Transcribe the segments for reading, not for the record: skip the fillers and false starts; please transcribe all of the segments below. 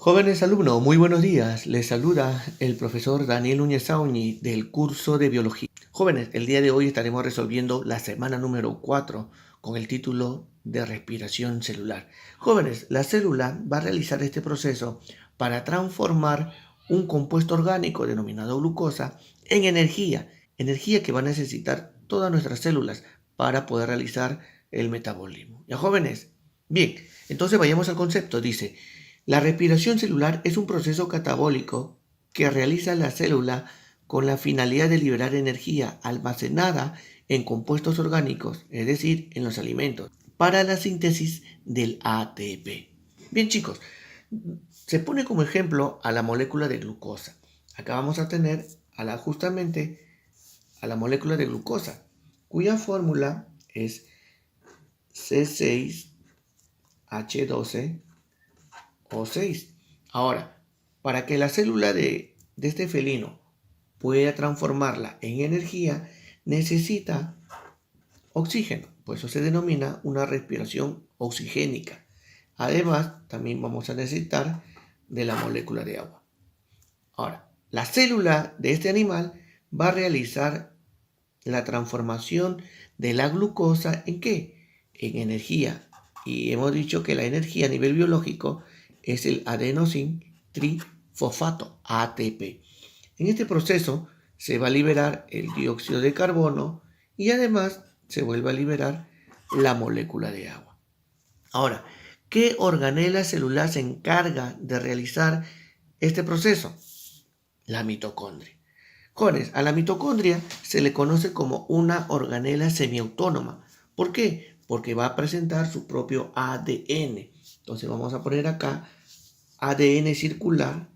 Jóvenes alumnos, muy buenos días. Les saluda el profesor Daniel Núñez Sauni del curso de Biología. Jóvenes, el día de hoy estaremos resolviendo la semana número 4 con el título de respiración celular. Jóvenes, la célula va a realizar este proceso para transformar un compuesto orgánico denominado glucosa en energía que va a necesitar todas nuestras células para poder realizar el metabolismo. ¿Ya, jóvenes? Bien, entonces vayamos al concepto. Dice: la respiración celular es un proceso catabólico que realiza la célula con la finalidad de liberar energía almacenada en compuestos orgánicos, es decir, en los alimentos, para la síntesis del ATP. Bien, chicos, se pone como ejemplo a la molécula de glucosa. Acá vamos a tener justamente a la molécula de glucosa, cuya fórmula es C6H12 O6. Ahora, para que la célula de este felino pueda transformarla en energía, necesita oxígeno. Por eso se denomina una respiración oxigénica. Además, también vamos a necesitar de la molécula de agua. Ahora, la célula de este animal va a realizar la transformación de la glucosa ¿en qué? En energía. Y hemos dicho que la energía a nivel biológico es el adenosín trifosfato, ATP. En este proceso se va a liberar el dióxido de carbono y además se vuelve a liberar la molécula de agua. Ahora, ¿qué organela celular se encarga de realizar este proceso? La mitocondria. Jóvenes, a la mitocondria se le conoce como una organela semiautónoma. ¿Por qué? Porque va a presentar su propio ADN. Entonces vamos a poner acá ADN circular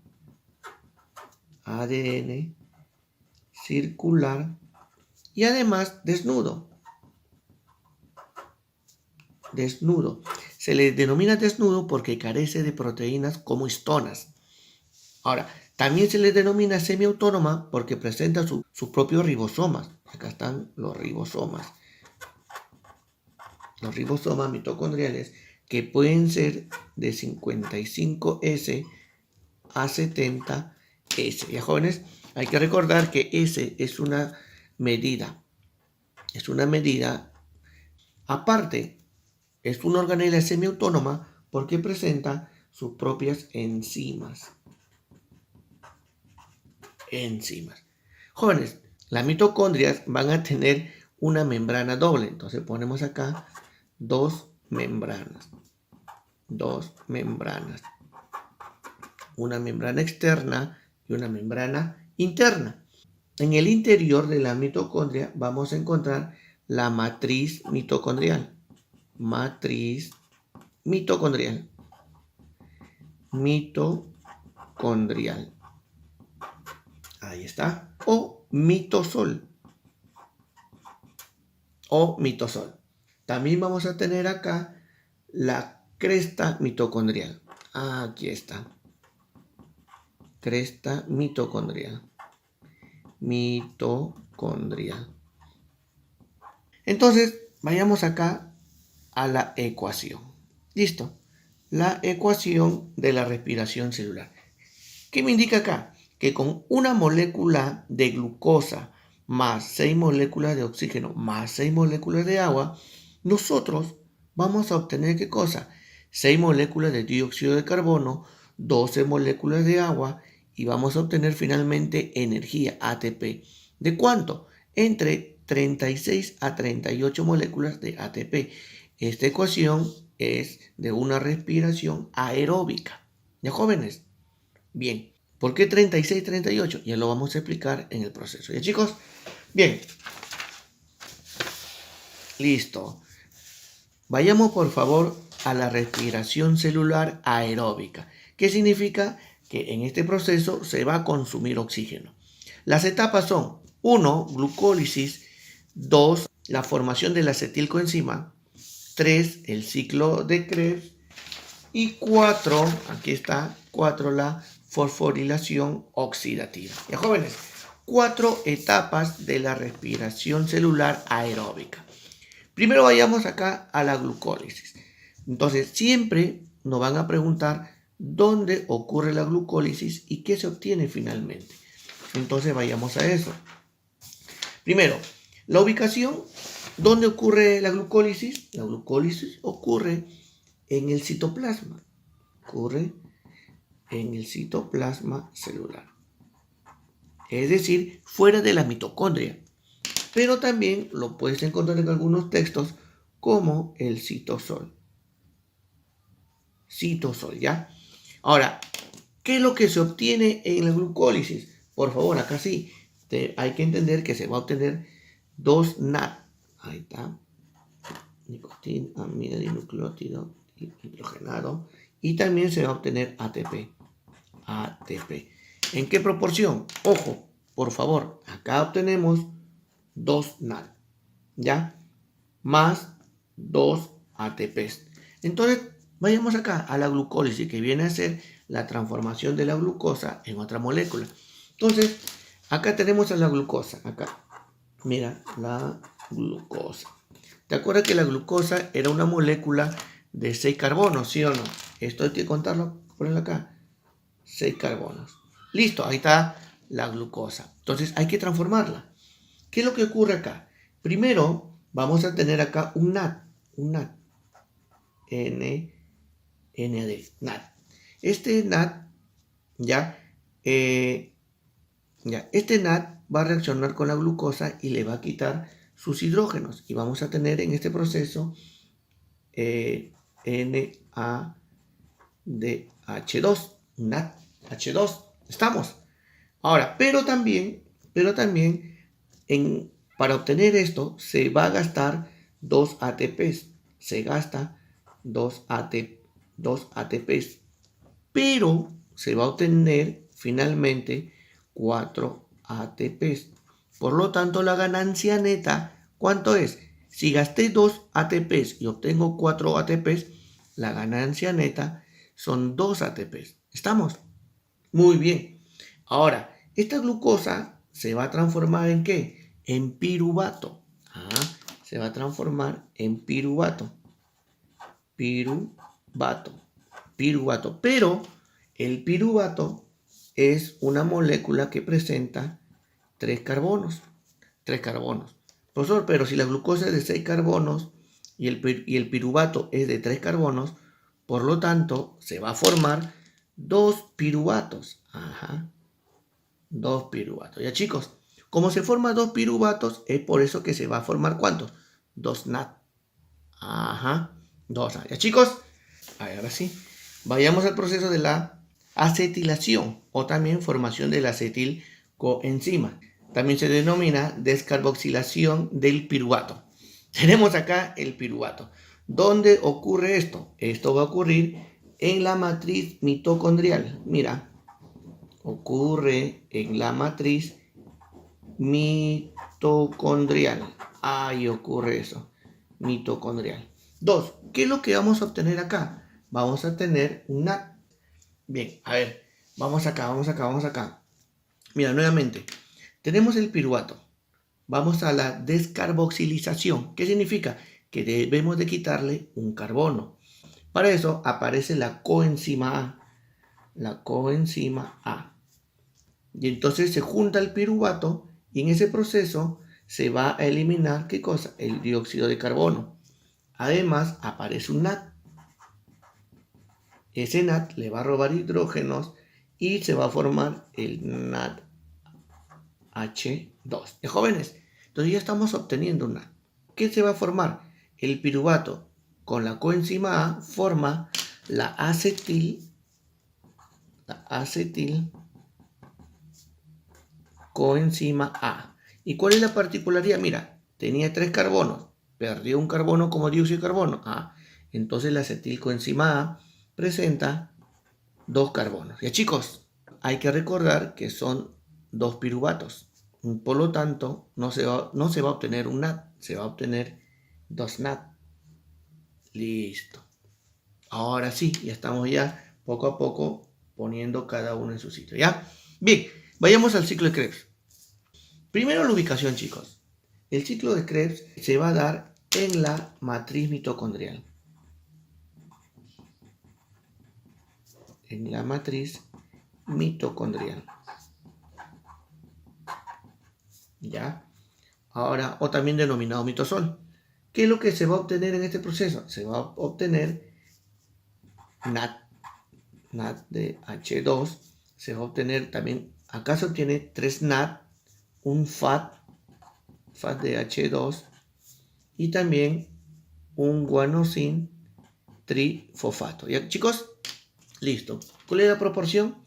y además desnudo. Se le denomina desnudo porque carece de proteínas como histonas. Ahora, también se le denomina semiautónoma porque presenta sus propios ribosomas. Acá están los ribosomas. Los ribosomas mitocondriales que pueden ser de 55S a 70S. Ya, jóvenes, hay que recordar que S es una medida. Es una medida aparte. Es una organela semiautónoma porque presenta sus propias enzimas. Jóvenes, las mitocondrias van a tener una membrana doble. Entonces ponemos acá dos membranas. Una membrana externa y una membrana interna. En el interior de la mitocondria vamos a encontrar la matriz mitocondrial. Ahí está. O mitosol. También vamos a tener acá la cresta mitocondrial. Aquí está. Cresta mitocondrial. Entonces, vayamos acá a la ecuación. ¿Listo? La ecuación de la respiración celular. ¿Qué me indica acá? Que con una molécula de glucosa más 6 moléculas de oxígeno más 6 moléculas de agua, nosotros vamos a obtener ¿qué cosa? 6 moléculas de dióxido de carbono, 12 moléculas de agua y vamos a obtener finalmente energía ATP. ¿De cuánto? Entre 36 a 38 moléculas de ATP. Esta ecuación es de una respiración aeróbica. ¿Ya, jóvenes? Bien, ¿por qué 36 y 38? Ya lo vamos a explicar en el proceso. ¿Ya, chicos? Bien. Listo. Vayamos por favor a la respiración celular aeróbica. ¿Qué significa? Que en este proceso se va a consumir oxígeno. Las etapas son 1. Glucólisis. 2. La formación de la acetilcoenzima. 3. El ciclo de Krebs. Y 4. Aquí está. 4. La fosforilación oxidativa. Ya, jóvenes, 4 etapas de la respiración celular aeróbica. Primero vayamos acá a la glucólisis. Entonces, siempre nos van a preguntar dónde ocurre la glucólisis y qué se obtiene finalmente. Entonces vayamos a eso. Primero, la ubicación. ¿Dónde ocurre la glucólisis? La glucólisis ocurre en el citoplasma. Ocurre en el citoplasma celular. Es decir, fuera de la mitocondria. Pero también lo puedes encontrar en algunos textos como el citosol. Citosol, ¿ya? Ahora, ¿qué es lo que se obtiene en la glucólisis? Por favor, acá sí, hay que entender que se va a obtener 2 NAD. Ahí está. Nicotina, amida dinucleótido hidrogenado. Y también se va a obtener ATP. ATP. ¿En qué proporción? Ojo, por favor, acá obtenemos 2 NAD, ¿ya? Más 2 ATPs. Entonces, vayamos acá a la glucólisis, que viene a ser la transformación de la glucosa en otra molécula. Entonces, acá tenemos a la glucosa. Acá, mira, la glucosa. ¿Te acuerdas que la glucosa era una molécula de 6 carbonos, sí o no? Esto hay que contarlo, ponerlo acá. 6 carbonos. Listo, ahí está la glucosa. Entonces hay que transformarla. ¿Qué es lo que ocurre acá? Primero vamos a tener acá un NAD. Un NAD. NAD. NAD. Este NAD, este NAD va a reaccionar con la glucosa y le va a quitar sus hidrógenos. Y vamos a tener en este proceso NADH2. NADH2. ¿Estamos? Ahora, pero también para obtener esto se va a gastar 2 ATPs. Se gasta 2 ATPs. Pero se va a obtener finalmente 4 ATPs. Por lo tanto, la ganancia neta, ¿cuánto es? Si gasté 2 ATPs y obtengo 4 ATPs, la ganancia neta son 2 ATPs. ¿Estamos? Muy bien. Ahora, esta glucosa se va a transformar ¿en qué? En piruvato. Se va a transformar en piruvato. Piruvato. Pero el piruvato es una molécula que presenta 3 carbonos. 3 carbonos. Profesor, pero si la glucosa es de 6 carbonos y el piruvato es de 3 carbonos, por lo tanto, se va a formar 2 piruvatos. 2 piruvatos. Ya chicos, como se forman 2 piruvatos, es por eso que se va a formar ¿cuántos? 2 NAD. 2 NAD. Ya chicos, ahora sí, vayamos al proceso de la acetilación o también formación del acetilcoenzima. También se denomina descarboxilación del piruvato. Tenemos acá el piruvato. ¿Dónde ocurre esto? Esto va a ocurrir en la matriz mitocondrial. Mira, ocurre en la matriz mitocondrial. Ahí ocurre eso, mitocondrial. 2. ¿Qué es lo que vamos a obtener acá? Vamos a tener un NAD. Bien, a ver, vamos acá. Mira, nuevamente, tenemos el piruvato. Vamos a la descarboxilización. ¿Qué significa? Que debemos de quitarle un carbono. Para eso aparece la coenzima A. La coenzima A. Y entonces se junta el piruvato y en ese proceso se va a eliminar, ¿qué cosa? El dióxido de carbono. Además aparece un NAD. Ese NAD le va a robar hidrógenos y se va a formar el NADH2. Jóvenes, entonces ya estamos obteniendo un NAD. ¿Qué se va a formar? El piruvato con la coenzima A forma la acetil coenzima A. ¿Y cuál es la particularidad? Mira, tenía 3 carbonos, perdió un carbono como dióxido de carbono. Entonces la acetilcoenzima A presenta 2 carbonos. Ya chicos, hay que recordar que son 2 piruvatos. Por lo tanto, no se va a obtener un NAD, se va a obtener 2 NAD. Listo. Ahora sí, ya estamos ya poco a poco poniendo cada uno en su sitio. ¿Ya? Bien, vayamos al ciclo de Krebs. Primero la ubicación, chicos. El ciclo de Krebs se va a dar en la matriz mitocondrial. en la matriz mitocondrial. ¿Ya? Ahora, o también denominado mitosol. ¿Qué es lo que se va a obtener en este proceso? Se va a obtener NAT de H2. Se va a obtener también, acá se obtiene 3 NAT, un FAT de H2 y también un guanosin trifosfato. ¿Ya, chicos? Listo. ¿Cuál es la proporción?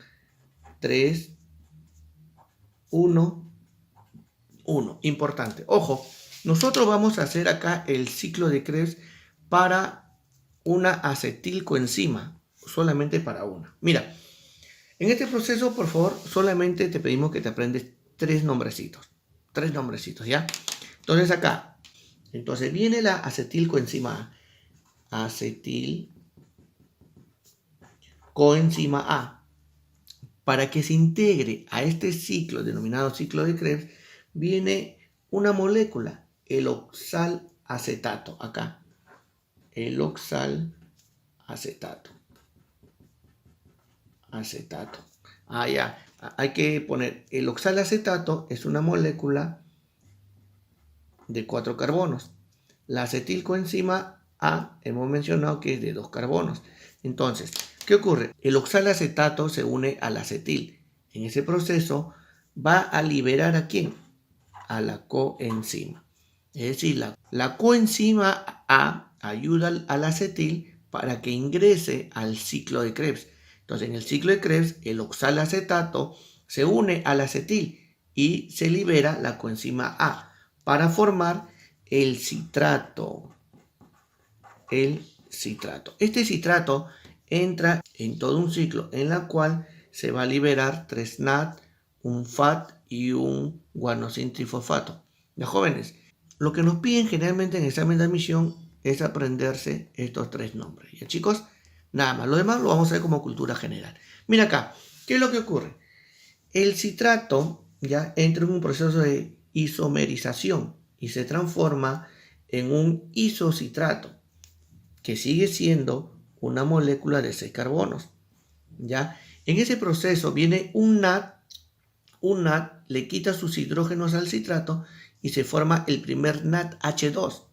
3, 1, 1. Importante. Ojo, nosotros vamos a hacer acá el ciclo de Krebs para una acetilcoenzima, solamente para una. Mira, en este proceso, por favor, solamente te pedimos que te aprendes 3 nombrecitos. 3 nombrecitos, ¿ya? Entonces acá, viene la acetilcoenzima A. Acetilcoenzima A. Para que se integre a este ciclo denominado ciclo de Krebs, viene una molécula, el oxalacetato, acá. El oxalacetato. Ya. Hay que poner, el oxalacetato es una molécula de 4 carbonos. La acetilcoenzima A hemos mencionado que es de 2 carbonos. Entonces, ¿qué ocurre? El oxalacetato se une al acetil. En ese proceso va a liberar ¿a quién? A la coenzima. Es decir, la coenzima A ayuda al acetil para que ingrese al ciclo de Krebs. Entonces, en el ciclo de Krebs, el oxalacetato se une al acetil y se libera la coenzima A para formar el citrato. Este citrato entra en todo un ciclo en la cual se va a liberar 3 NAT, un FAT y un guanosin trifosfato. Ya, jóvenes, lo que nos piden generalmente en examen de admisión es aprenderse estos 3 nombres. Ya, chicos, nada más. Lo demás lo vamos a ver como cultura general. Mira acá, ¿qué es lo que ocurre? El citrato ya entra en un proceso de isomerización y se transforma en un isocitrato, que sigue siendo una molécula de 6 carbonos. ¿Ya? En ese proceso viene un NAT le quita sus hidrógenos al citrato y se forma el primer NAT H2.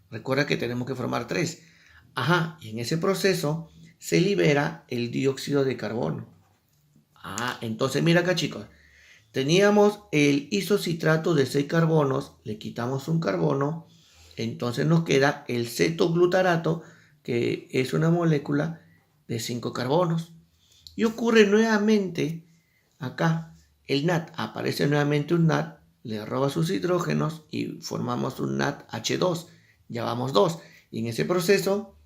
Recuerda que tenemos que formar 3. Y en ese proceso se libera el dióxido de carbono. Entonces mira acá, chicos. Teníamos el isocitrato de 6 carbonos, le quitamos un carbono, entonces nos queda el cetoglutarato, que es una molécula de 5 carbonos. Y ocurre nuevamente acá, el NAT, aparece nuevamente un NAT, le roba sus hidrógenos y formamos un NAT H2, ya vamos 2. Y en ese proceso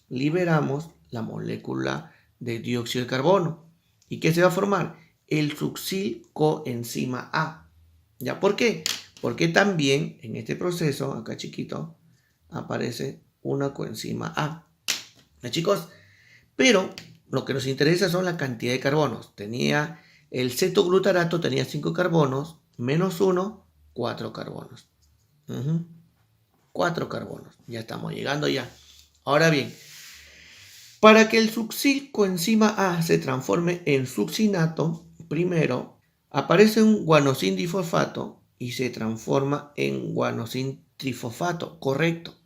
liberamos la molécula de dióxido de carbono. ¿Y qué se va a formar? El succinylcoenzima A. ¿Ya? ¿Por qué? Porque también en este proceso, acá chiquito, aparece una coenzima A. ¿Ya, chicos? Pero lo que nos interesa son la cantidad de carbonos. Tenía el cetoglutarato, tenía 5 carbonos, menos 1, 4 carbonos. 4 carbonos. Ya estamos llegando ya. Ahora bien, para que el succinylcoenzima A se transforme en succinato, primero aparece un guanosin difosfato y se transforma en guanosin trifosfato, correcto.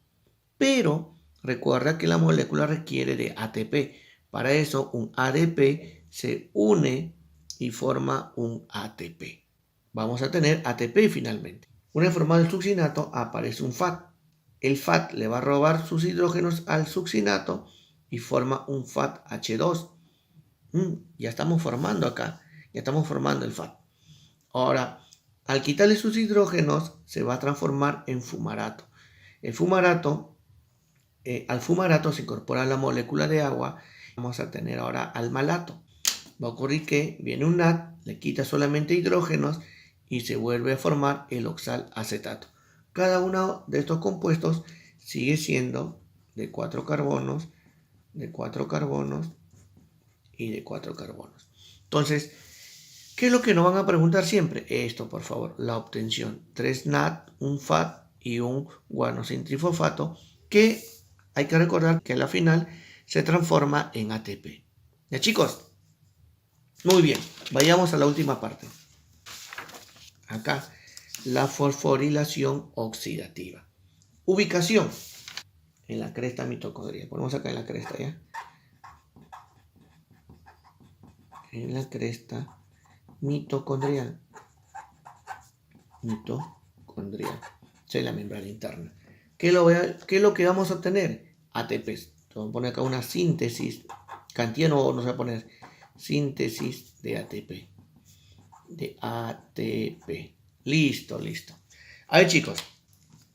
Pero recuerda que la molécula requiere de ATP. Para eso un ADP se une y forma un ATP. Vamos a tener ATP finalmente. Una vez formado el succinato aparece un FAT. El FAT le va a robar sus hidrógenos al succinato y forma un FAT H2. Ya estamos formando acá, ya estamos formando el FAT. Ahora, al quitarle sus hidrógenos, se va a transformar en fumarato. Al fumarato se incorpora la molécula de agua. Vamos a tener ahora al malato. Va a ocurrir que viene un NAT, le quita solamente hidrógenos y se vuelve a formar el oxalacetato. Cada uno de estos compuestos sigue siendo de 4 carbonos, de 4 carbonos y de 4 carbonos. Entonces, ¿qué es lo que nos van a preguntar siempre? Esto, por favor, la obtención. 3 NAT, un FAT y un guanosin trifosfato, que hay que recordar que a la final se transforma en ATP. ¿Ya, chicos? Muy bien, vayamos a la última parte. Acá, la fosforilación oxidativa. Ubicación en la cresta mitocondrial. Ponemos acá en la cresta, ¿ya? En la cresta mitocondrial. Mitocondrial. Esa es la membrana interna. ¿Qué es lo que vamos a obtener? ATPs. Vamos a poner acá una síntesis. Cantidad no nos va a poner síntesis de ATP. De ATP. Listo, listo. A ver, chicos,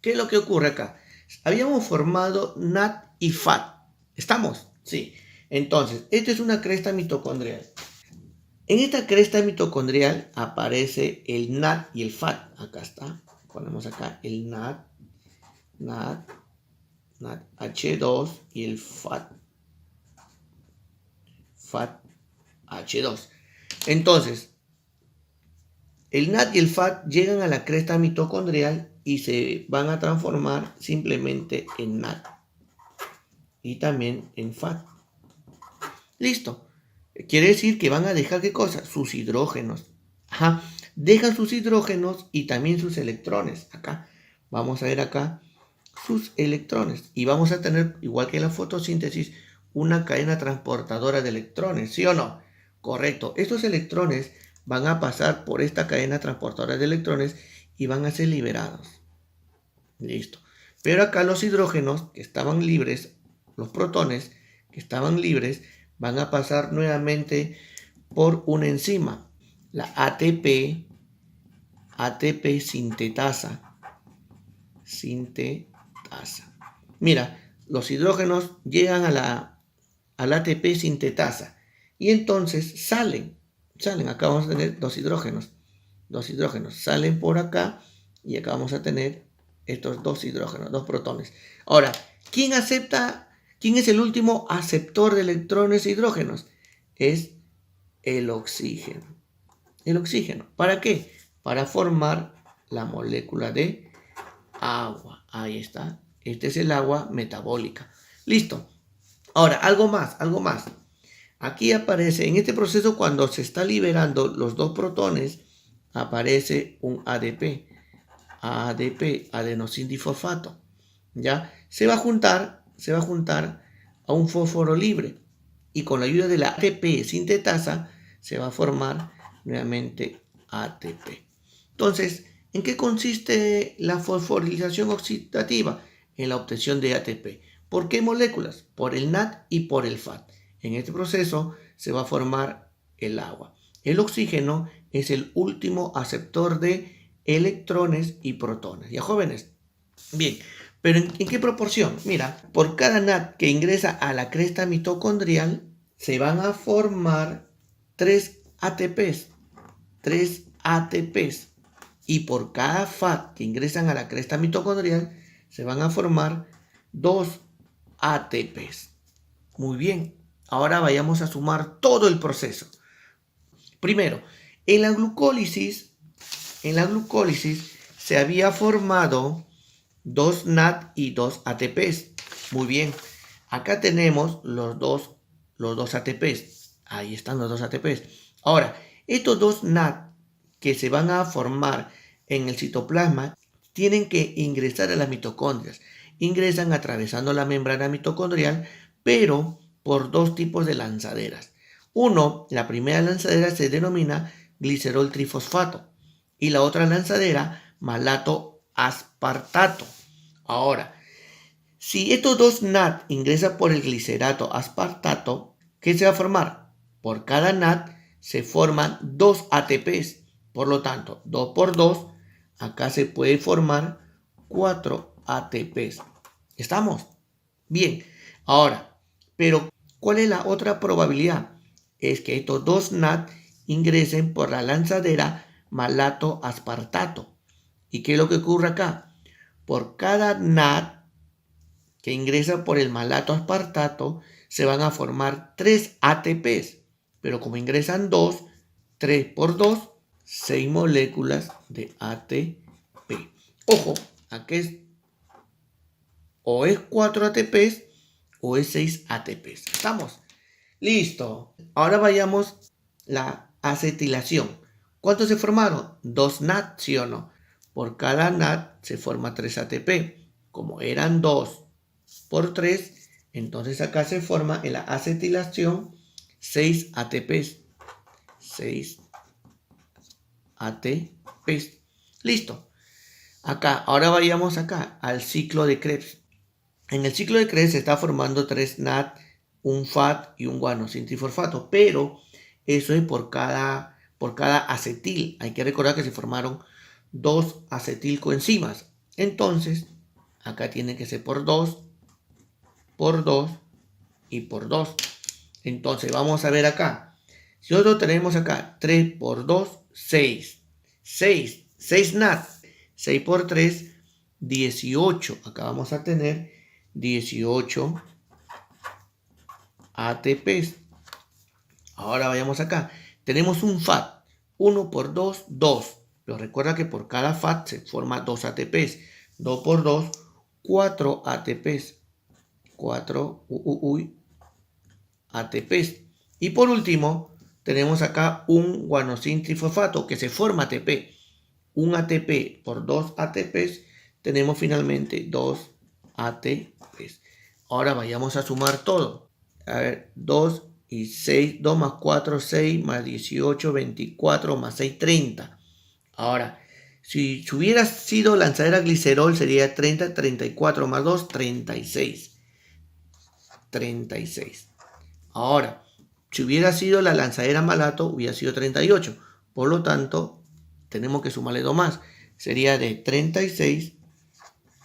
¿qué es lo que ocurre acá? Habíamos formado NAD y FAT. ¿Estamos? Sí. Entonces, esta es una cresta mitocondrial. En esta cresta mitocondrial aparece el NAD y el FAT. Acá está. Ponemos acá el NAD H2 y el FAT H2. Entonces, el NAD y el FAT llegan a la cresta mitocondrial y se van a transformar simplemente en NAD y también en FAT. Listo. Quiere decir que van a dejar ¿qué cosa? Sus hidrógenos. Ajá. Dejan sus hidrógenos y también sus electrones. Acá. Vamos a ver acá sus electrones. Y vamos a tener, igual que en la fotosíntesis, una cadena transportadora de electrones. ¿Sí o no? Correcto. Estos electrones van a pasar por esta cadena transportadora de electrones y van a ser liberados. Listo. Pero acá los hidrógenos que estaban libres, los protones que estaban libres, van a pasar nuevamente por una enzima, la ATP sintetasa. Mira, los hidrógenos llegan a la ATP sintetasa y entonces salen. Acá vamos a tener dos hidrógenos salen por acá y acá vamos a tener estos dos hidrógenos, dos protones. Ahora, ¿quién es el último aceptor de electrones e hidrógenos? Es el oxígeno. El oxígeno. ¿Para qué? Para formar la molécula de agua. Ahí está. Este es el agua metabólica. Listo. Ahora, algo más. Aquí aparece, en este proceso, cuando se está liberando los dos protones, aparece un ADP, adenosindifosfato. ¿Ya? Se va a juntar a un fósforo libre y con la ayuda de la ATP sintetasa se va a formar nuevamente ATP. Entonces, ¿en qué consiste la fosforilación oxidativa? En la obtención de ATP. ¿Por qué moléculas? Por el NAD y por el FAT. En este proceso se va a formar el agua. El oxígeno es el último aceptor de electrones y protones. ¿Ya, jóvenes? Bien, pero ¿en qué proporción? Mira, por cada NAD que ingresa a la cresta mitocondrial, se van a formar 3 ATPs. 3 ATPs. Y por cada FAT que ingresan a la cresta mitocondrial, se van a formar 2 ATPs. Muy bien, ahora vayamos a sumar todo el proceso. Primero, en la glucólisis se había formado 2 NAD y 2 ATPs. Muy bien, acá tenemos los dos ATPs. Ahí están los 2 ATPs. Ahora, estos 2 NAD que se van a formar en el citoplasma tienen que ingresar a las mitocondrias. Ingresan atravesando la membrana mitocondrial, pero por dos tipos de lanzaderas. La primera lanzadera se denomina glicerol trifosfato y la otra lanzadera malato aspartato. Ahora, si estos dos NAD ingresan por el glicerato aspartato, ¿qué se va a formar? Por cada NAD se forman 2 ATPs. Por lo tanto, 2 por 2, acá se puede formar 4 ATPs. ¿Estamos? Bien. Ahora, pero ¿cuál es la otra probabilidad? Es que estos dos NAD ingresen por la lanzadera malato aspartato. ¿Y qué es lo que ocurre acá? Por cada NAD que ingresa por el malato aspartato, se van a formar 3 ATPs. Pero como ingresan 2, 3 por 2, 6 moléculas de ATP. Ojo, aquí o es 4 ATPs o es 6 ATPs. ¿Estamos? Listo. Ahora vayamos la acetilación. ¿Cuántos se formaron? 2 NAD, ¿sí o no? Por cada NAD se forma 3 ATP. Como eran 2 por 3, entonces acá se forma en la acetilación 6 ATPs. 6 ATPs. Listo. Acá, ahora vayamos acá al ciclo de Krebs. En el ciclo de Krebs se está formando 3 NAD, un FAT y un guanosintrifosfato, pero eso es por cada acetil. Hay que recordar que se formaron 2 acetilcoenzimas. Entonces, acá tiene que ser por 2 y por 2. Entonces, vamos a ver acá. Si nosotros tenemos acá 3 por 2, 6. 6 NAD. 6 por 3, 18. Acá vamos a tener 18 ATPs. Ahora vayamos acá. Tenemos un FAT. 1 por 2, 2. Pero recuerda que por cada FAT se forma 2 ATPs. 2 por 2, 4 ATPs. 4 ATPs. Y por último, tenemos acá un guanosintrifosfato que se forma ATP. Un ATP por 2 ATPs, tenemos finalmente 2 ATPs. Ahora vayamos a sumar todo. A ver, 2 y 6, 2 más 4, 6 más 18, 24 más 6, 30. Ahora, si hubiera sido lanzadera glicerol sería 30, 34 más 2, 36. 36. Ahora, si hubiera sido la lanzadera malato, hubiera sido 38. Por lo tanto, tenemos que sumarle 2 más. Sería de 36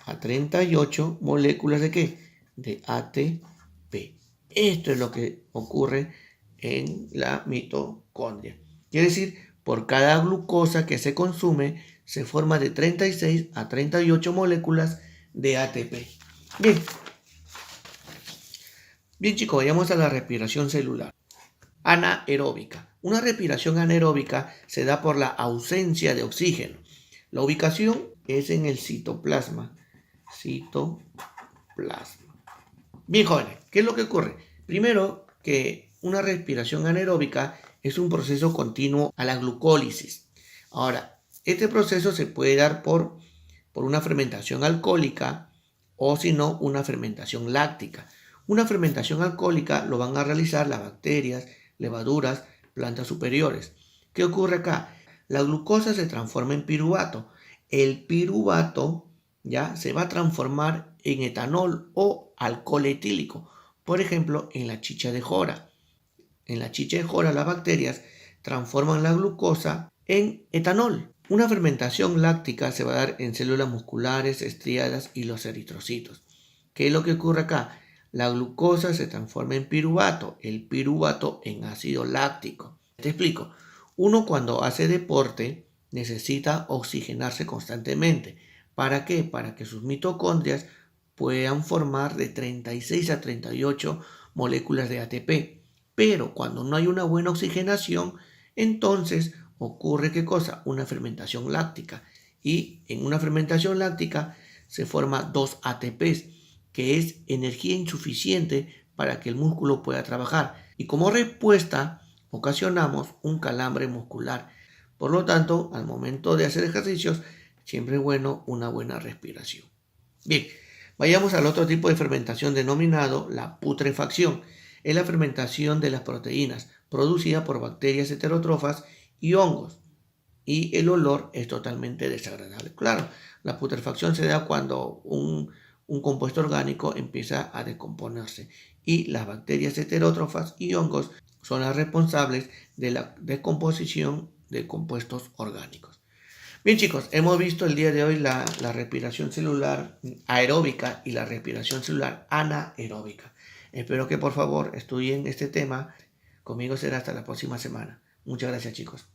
a 38 moléculas de ¿qué? De ATP. Esto es lo que ocurre en la mitocondria. Quiere decir, por cada glucosa que se consume, se forma de 36 a 38 moléculas de ATP. Bien chicos, vayamos a la respiración celular. Anaeróbica. Una respiración anaeróbica se da por la ausencia de oxígeno. La ubicación es en el citoplasma. Bien jóvenes, ¿qué es lo que ocurre? Primero, que una respiración anaeróbica es un proceso continuo a la glucólisis. Ahora, este proceso se puede dar por una fermentación alcohólica o si no, una fermentación láctica. Una fermentación alcohólica lo van a realizar las bacterias, levaduras, plantas superiores. ¿Qué ocurre acá? La glucosa se transforma en piruvato. El piruvato ya se va a transformar en etanol o alcohol etílico. Por ejemplo, en la chicha de jora. En la chicha de jora las bacterias transforman la glucosa en etanol. Una fermentación láctica se va a dar en células musculares, estriadas y los eritrocitos. ¿Qué es lo que ocurre acá? La glucosa se transforma en piruvato, el piruvato en ácido láctico. Te explico. Uno cuando hace deporte necesita oxigenarse constantemente. ¿Para qué? Para que sus mitocondrias puedan formar de 36 a 38 moléculas de ATP. Pero cuando no hay una buena oxigenación, entonces ocurre ¿qué cosa? Una fermentación láctica. Y en una fermentación láctica se forma 2 ATPs, que es energía insuficiente para que el músculo pueda trabajar. Y como respuesta, ocasionamos un calambre muscular. Por lo tanto, al momento de hacer ejercicios, siempre es bueno una buena respiración. Bien, vayamos al otro tipo de fermentación denominado la putrefacción. Es la fermentación de las proteínas producida por bacterias heterótrofas y hongos. Y el olor es totalmente desagradable. Claro, la putrefacción se da cuando un compuesto orgánico empieza a descomponerse y las bacterias heterótrofas y hongos son las responsables de la descomposición de compuestos orgánicos. Bien chicos, hemos visto el día de hoy la respiración celular aeróbica y la respiración celular anaeróbica. Espero que por favor estudien este tema. Conmigo será hasta la próxima semana. Muchas gracias chicos.